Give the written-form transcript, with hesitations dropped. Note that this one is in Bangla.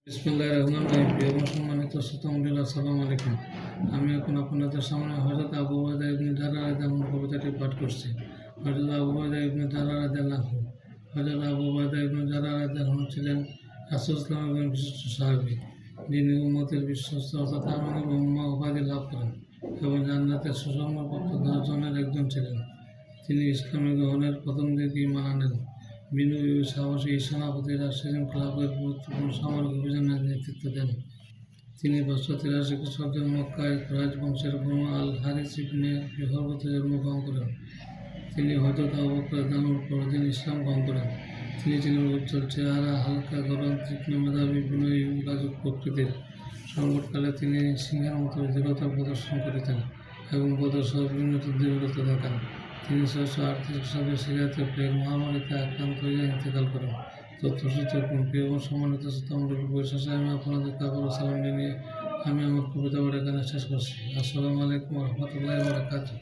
বিসমিল্লাহির রহমানির রহিম। প্রিয় এবং সম্মানিত শ্রোতামণ্ডলী, আসসালামু আলাইকুম। আমি এখন আপনাদের সামনে হযরত আবু উবাইদা ইবনে জাররাহ রাদিয়াল্লাহু আনহু কবিতাটি পাঠ করছি। হযরত আবু উবাইদা ইবনে জাররাহ রাদিয়াল্লাহু আনহু হযরত আবু উবাইদা ইবনে জাররাহ রাদিয়াল্লাহু আনহু ছিলেন রাসূল সাল্লাল্লাহু আলাইহি ওয়াসাল্লামের বিশিষ্ট সাহাবী, যিনি উম্মতের বিশ্বস্ত অর্থাৎ আমিনুল উম্মাহ উপাধি লাভ করেন এবং জান্নাতের সুসংবাদপ্রাপ্ত 10 জনের একজন ছিলেন। তিনি ইসলাম গ্রহণের প্রথম দিকে ঈমান আনেন। বিনয়ী ও সাহসী এই সেনাপতি রাশিদিন ক্লাবের গুরুত্বপূর্ণ সামরিক অভিযানের নেতৃত্ব দেন। তিনি 583 খ্রিস্টাব্দে মক্কায় কুরাইশ বংশের বনু আল হারিস ইবনে বিহরতে জন্মগ্রহণ করেন। তিনি হযরত আবু বকর রাদিয়াল্লাহু আনহুর পরদিন ইসলাম গ্রহণ করেন। তিনি ছিলেন উজ্জ্বল চেহারা, হালকা গড়ন, তীক্ষ্ণ মেধাবী, বিনয়ী ও লাজুক প্রকৃতির। সংকটকালে তিনি সিংহের মতো দৃঢ়তা প্রদর্শন করিতেন এবং বদর সহ বিভিন্ন দৃঢ়তা দেখান। তিনি 638 খ্রিস্টাব্দে সিরিয়াতে প্লেগ মহামারীতে আক্রান্ত হয়ে ইন্তেকাল করেন। তথ্যসূত্র প্রিয় এবং সম্মানিত শ্রোতামণ্ডলী, পরিশেষে আমি আপনাদেরকে আবারও সালাম জানিয়ে আমি আমার কবিতা পাঠ এখানে শেষ করছি। আসসালামু আলাইকুম ওয়া রাহমাতুল্লাহি ওয়া বারাকাতুহু।